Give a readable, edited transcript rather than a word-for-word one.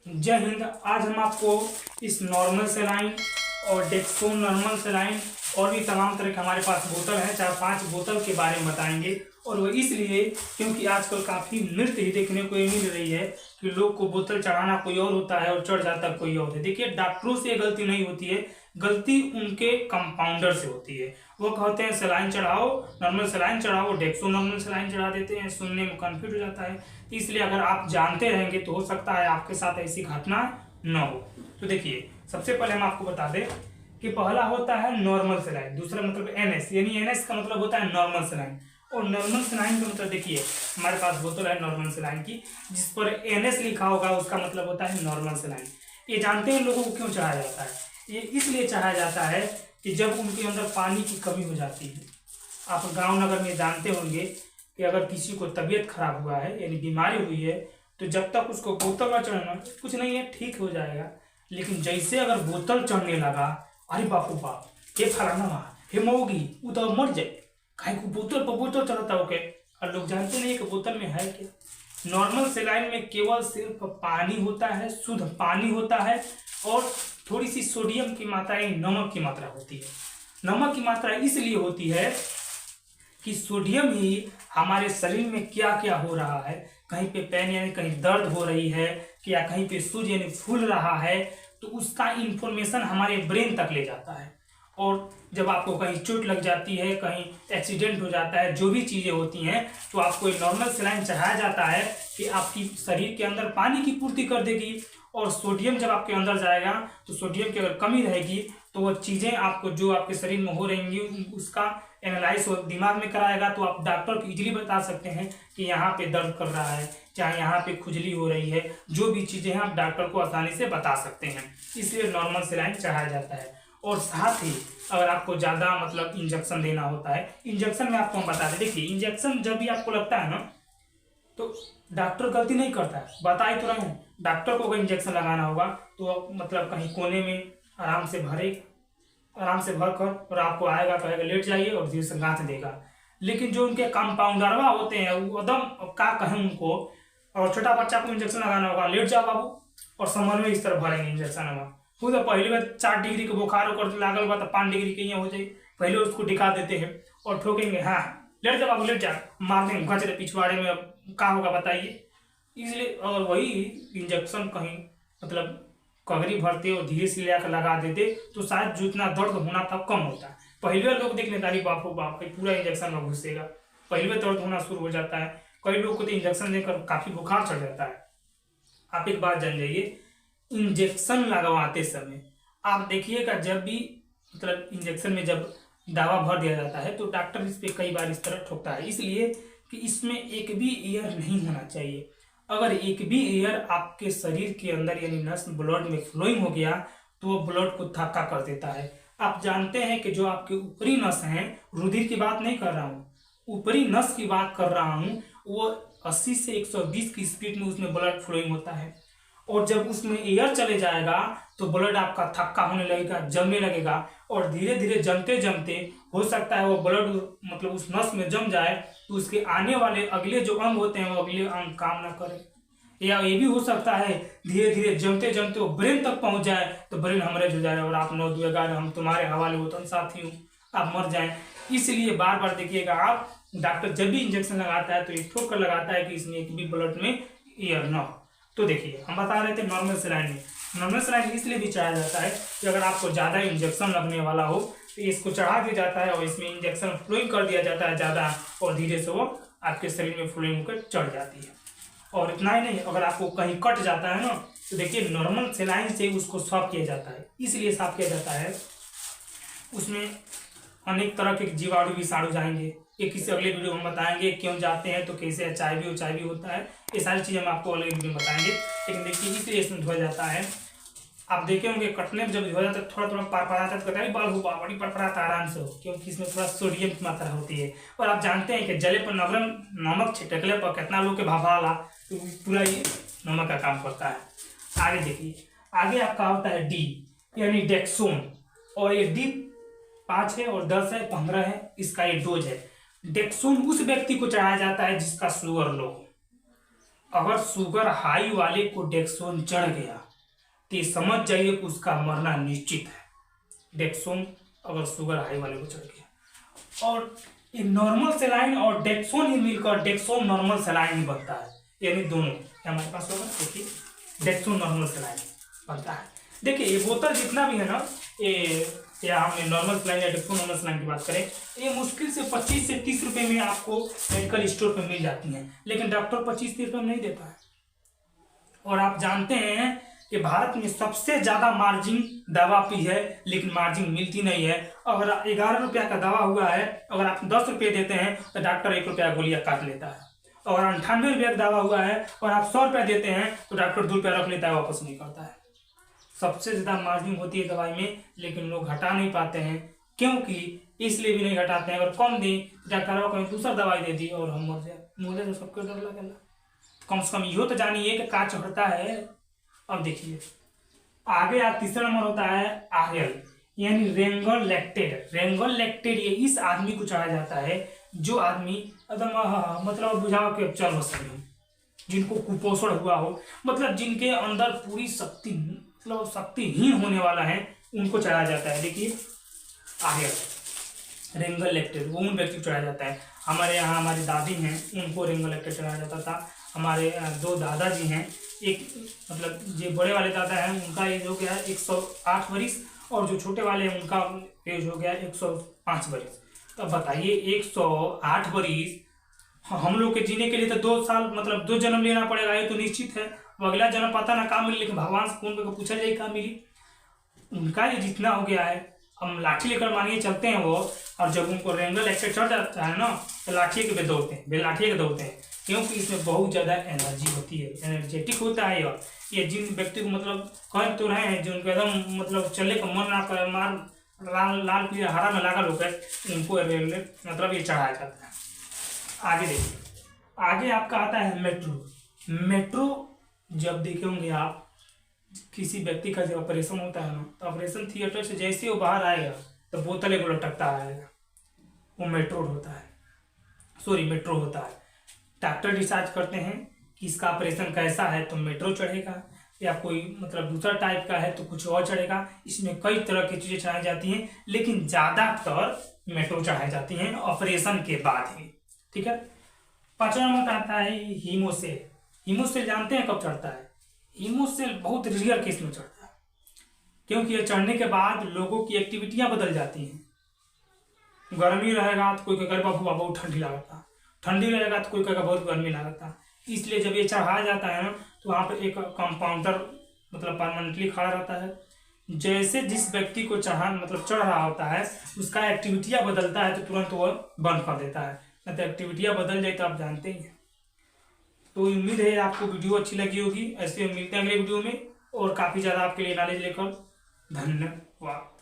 जय हिंद। आज हम आपको इस नॉर्मल सेलाइन और डेक्सोन नॉर्मल सेलाइन और भी तमाम तरह के हमारे पास बोतल हैं, 4-5 बोतल के बारे में बताएंगे। और वो इसलिए क्योंकि आजकल काफ़ी नृत्य ही देखने को ये मिल रही है कि लोग को बोतल चढ़ाना कोई और होता है और चढ़ जाता कोई और है। देखिए, डॉक्टरों से गलती नहीं होती है, गलती उनके कंपाउंडर से होती है। वो कहते हैं सेलाइन चढ़ाओ, नॉर्मल सेलाइन चढ़ाओ, डेक्सो नॉर्मल सेलाइन चढ़ा देते हैं, सुनने में कंफ्यूज हो जाता है। इसलिए अगर आप जानते रहेंगे तो हो सकता है आपके साथ ऐसी घटना न हो। तो देखिए, सबसे पहले हम आपको बता दें कि पहला होता है नॉर्मल सेलाइन, दूसरा मतलब एनएस, यानी एनएस का मतलब होता है नॉर्मल सेलाइन। और नॉर्मल सेलाइन का मतलब देखिए, हमारे पास बोतल है नॉर्मल सेलाइन की, जिस पर एनएस लिखा होगा उसका मतलब होता है नॉर्मल सेलाइन। ये जानते हैं लोगों को क्यों चढ़ाया जाता है? ये इसलिए चढ़ाया जाता है कि जब उनके अंदर पानी की कमी हो जाती है। आप गांव नगर में जानते होंगे कि अगर किसी को तबीयत खराब हुआ है यानी बीमारी हुई है, तो जब तक उसको बोतल न चढ़ना कुछ नहीं है, ठीक हो जाएगा। लेकिन जैसे अगर बोतल चढ़ने लगा, अरे बापू बाप, हे फलाना, हे मऊगी, वो तो मर जाए, काहे को बोतल पर बोतल चढ़ता हो के। और लोग जानते नहीं कि बोतल में है क्या। नॉर्मल सेलाइन में केवल सिर्फ पानी होता है, शुद्ध पानी होता है, और थोड़ी सी सोडियम की मात्रा यानी नमक की मात्रा होती है। नमक की मात्रा इसलिए होती है कि सोडियम ही हमारे शरीर में क्या क्या हो रहा है, कहीं पे पेन यानी कहीं दर्द हो रही है, या कहीं पे सूज यानी फूल रहा है, तो उसका इंफॉर्मेशन हमारे ब्रेन तक ले जाता है। और जब आपको कहीं चोट लग जाती है, कहीं एक्सीडेंट हो जाता है, जो भी चीज़ें होती हैं, तो आपको एक नॉर्मल सेलाइन चढ़ाया जाता है कि आपकी शरीर के अंदर पानी की पूर्ति कर देगी। और सोडियम जब आपके अंदर जाएगा तो सोडियम की अगर कमी रहेगी तो वो चीज़ें आपको जो आपके शरीर में हो रहेंगी उसका एनालाइज दिमाग में कराएगा। तो आप डॉक्टर को इजीली बता सकते हैं कि यहाँ पे दर्द कर रहा है, चाहे यहाँ पे खुजली हो रही है, जो भी चीज़ें हैं आप डॉक्टर को आसानी से बता सकते हैं। इसलिए नॉर्मल सेलाइन चढ़ाया जाता है। और साथ ही अगर आपको ज़्यादा मतलब इंजेक्शन देना होता है, इंजेक्शन में आपको हम बता दें, देखिए इंजेक्शन जब भी आपको लगता है ना, तो डॉक्टर गलती नहीं करता है, बता ही तो रहे हैं। डॉक्टर को अगर इंजेक्शन लगाना होगा तो मतलब कहीं कोने में आराम से भर कर और आपको आएगा, कहेगा लेट जाइए, और धीरे से गांठ देगा। लेकिन जो उनके कंपाउंडरवा होते हैं वो एकदम क्या कहें उनको, और छोटा बच्चा को इंजेक्शन लगाना होगा, लेट जाओ बाबू, और समर में इस तरह भरेंगे इंजेक्शन में। खुद पहले में 4 डिग्री के बुखार होकर लागल बा तो 5 डिग्री के हो जाए, पहले उसको दिखा देते हैं और ठोकेंगे, हाँ लेट जाओ बाबू लेट जा, मार देंगे घचरे पिछवाड़े में, क्या होगा बताइए। इसलिए और वही इंजेक्शन कहीं मतलब कगरी भरते और धीरे से लेकर लगा देते तो शायद जितना दर्द होना था कम होता। पहले लोग देख लेते अरे बाप बाप पूरा इंजेक्शन में घुसेगा, पहले दर्द होना शुरू हो जाता है। कई लोग को तो इंजेक्शन देकर काफी बुखार चढ़ जाता है। आप एक बात जान जाइए, इंजेक्शन लगवाते समय आप देखिएगा, जब भी मतलब इंजेक्शन में जब दवा भर दिया जाता है तो डॉक्टर इस पे कई बार इस तरह ठोकता है, इसलिए कि इसमें एक भी एयर नहीं होना चाहिए। अगर एक भी एयर आपके शरीर के अंदर यानी नस ब्लड में फ्लोइंग हो गया तो वो ब्लड को थक्का कर देता है। आप जानते हैं कि जो आपके ऊपरी नस हैं, रुधिर की बात नहीं कर रहा हूँ, ऊपरी नस की बात कर रहा हूँ, वो 80 से 120 की स्पीड में उसमें ब्लड फ्लोइंग होता है। और जब उसमें एयर चले जाएगा तो ब्लड आपका थक्का होने लगेगा, जमने लगेगा, और धीरे धीरे जमते जमते हो सकता है वो ब्लड मतलब उस नस में जम जाए तो उसके आने वाले अगले जो अंग होते हैं वो अगले अंग काम ना करें। या ये भी हो सकता है धीरे धीरे जमते जमते वो ब्रेन तक पहुंच जाए तो ब्रेन हेमरेज हो जाए और आप 9-2-11 हम तुम्हारे हवाले होते हैं साथी हूँ, आप मर जाएं। इसलिए बार बार देखिएगा, आप डॉक्टर जब भी इंजेक्शन लगाता है तो ये ठोक कर लगाता है कि इसमें एक भी ब्लड में एयर न हो। तो देखिए, हम बता रहे थे नॉर्मल सेलाइन में, नॉर्मल सेलाइन इसलिए भी चढ़ाया जाता है कि अगर आपको ज़्यादा इंजेक्शन लगने वाला हो तो इसको चढ़ा दिया जाता है और इसमें इंजेक्शन फ्लोइंग कर दिया जाता है ज़्यादा, और धीरे से वो आपके शरीर में फ्लोइंग होकर चढ़ जाती है। और इतना ही नहीं, अगर आपको कहीं कट जाता है ना तो देखिए नॉर्मल सेलाइन से उसको साफ किया जाता है। इसलिए साफ किया जाता है, उसमें अनेक तरह के जीवाणु विषाणु जाएंगे। ये किसी अगले वीडियो में बताएंगे क्यों जाते हैं, तो कैसे HIV होता है, ये सारी चीज़ें हम आपको अगले वीडियो में बताएंगे। लेकिन देखिए इसलिए इसमें धोया जाता है। आप देखे होंगे कटने में जब धोया जाता है थोड़ा थोड़ा पड़पड़ाता है, तो बाल हुआ बड़ी पड़पड़ाता आराम से हो, क्योंकि इसमें थोड़ा सोडियम की मात्रा होती है। और आप जानते हैं कि जले पर नमक छिटकले पर कितना लोग के भाभाला, तो पूरा ये नमक का काम करता है। आगे देखिए, आगे आपका होता है डी यानी डेक्सोन, और ये डी 5 है और 10 है, 15 है, इसका ये डोज है। डेक्सोन उस व्यक्ति को चढ़ाया जाता है जिसका शुगर लो हो। अगर शुगर हाई वाले को डेक्सोन चढ़ गया तो ये समझ जाइए कि उसका मरना निश्चित है। डेक्सोन अगर शुगर हाई वाले को चढ़ गया, और ये नॉर्मल सेलाइन और डेक्सोन ही मिलकर डेक्सोन नॉर्मल सेलाइन ही बनता है, यानी दोनों हमारे पास होगा। देखिए डेक्सोन नॉर्मल सेलाइन बनता है। देखिए ये बोतल जितना भी है ना, ये या हमने नॉर्मल सेलाइन या डेक्सोन नॉर्मल सेलाइन की बात करें, ये मुश्किल से 25 से 30 रुपए में आपको मेडिकल स्टोर पर मिल जाती हैं, लेकिन डॉक्टर 25-30 रुपये में नहीं देता है। और आप जानते हैं कि भारत में सबसे ज्यादा मार्जिन दवा पे है, लेकिन मार्जिन मिलती नहीं है। अगर 11 रुपया का दवा हुआ है, अगर आप 10 रुपये देते हैं तो डॉक्टर 1 रुपया गोलियां काट लेता है। और 98 रुपया का दवा हुआ है और आप 100 रुपया देते हैं तो डॉक्टर 2 रुपया रख लेता है, वापस नहीं करता है। सबसे ज्यादा मार्जिन होती है दवाई में, लेकिन लोग घटा नहीं पाते हैं। क्योंकि इसलिए भी नहीं घटाते हैं, अगर कम दी डॉक्टर कहीं दूसरा दवाई दे दी और हम मर जाए, मुझे तो सबको डर लगेगा। कम से कम यो तो जानिए कि का चढ़ता है। अब देखिए आगे आप तीसरा नंबर होता है आरएल, यानी रेंगल लैक्टेट। रेंगल लैक्टेट ये इस आदमी को चढ़ाया जाता है जो आदमी एकदम मतलब बुझाओ के चल बस सके, जिनको कुपोषण हुआ हो, मतलब जिनके अंदर पूरी शक्ति मतलब शक्तिहीन होने वाला है, उनको चढ़ाया जाता है। देखिए आरएल रेंगल लैक्टेट वो उन व्यक्ति को चढ़ाया जाता है। हमारे यहाँ हमारी दादी हैं, उनको रेंगल लैक्टेट चढ़ाया जाता था। हमारे 2 दादाजी हैं, एक मतलब जो बड़े वाले दादा हैं उनका एज हो गया 108 वर्ष, और जो छोटे वाले हैं उनका एज हो गया 105 वर्ष। तो बताइए 108 वर्ष हम लोग के जीने के लिए तो 2 साल मतलब 2 जन्म लेना पड़ेगा, ये तो निश्चित है। अगला जन्म पता ना कहाँ मिली, लेकिन भगवान से फोन करके पूछा जाए कहाँ मिली। उनका ये जितना हो गया है, हम लाठी लेकर मानिए चलते हैं वो, और जब उनको रेंगल लैक्टेट चढ़ जाता है ना तो लाठी के दौड़ते हैं, लाठी के दौड़ते हैं, क्योंकि इसमें बहुत ज़्यादा एनर्जी होती है, एनर्जेटिक होता है। ये जिन व्यक्ति को मतलब कह तो रहे हैं, जो उनको एकदम मतलब चलने का मन ना करे, मार लाल लाल पीला हरा में लागल होकर, उनको मतलब ये चढ़ाया जाता है। आगे देखिए, आगे आपका आता है मेट्रो। मेट्रो जब देखे होंगे आप, किसी व्यक्ति का जब ऑपरेशन होता है ना, तो ऑपरेशन थिएटर से जैसे वो बाहर आएगा तो बोतल एक लटकता आएगा, वो मेट्रो होता है, सॉरी मेट्रो होता है। डॉक्टर डिसाइड करते हैं कि इसका ऑपरेशन कैसा है तो मेट्रो चढ़ेगा, या कोई मतलब दूसरा टाइप का है तो कुछ और चढ़ेगा। इसमें कई तरह की चीज़ें चढ़ाई जाती हैं, लेकिन ज़्यादातर मेट्रो चढ़ाई जाती हैं ऑपरेशन के बाद ही। ठीक है। 5वां नंबर आता है हीमोसेल। हीमोसेल जानते हैं कब चढ़ता है? हीमोसेल बहुत रेयर केस में चढ़ता है, क्योंकि ये चढ़ने के बाद लोगों की एक्टिविटियां बदल जाती हैं। गर्मी रहेगा तो कोई कहेगा बाबू बहुत ठंडी लगता, ठंडी रहेगा तो कोई कहेगा बहुत गर्मी लगता। इसलिए जब ये चढ़ाया जाता है ना, तो वहाँ पे एक कंपाउंडर मतलब परमानेंटली खड़ा रहता है। जैसे जिस व्यक्ति को मतलब चढ़ रहा होता है, उसका एक्टिविटियां बदलता है तो तुरंत वो बंद कर देता है, नहीं तो एक्टिविटियां बदल जाए तो आप जानते ही हैं। तो उम्मीद है आपको वीडियो अच्छी लगी होगी। ऐसे मिलते हैं अगले वीडियो में और काफ़ी ज़्यादा आपके लिए नॉलेज लेकर। धन्यवाद।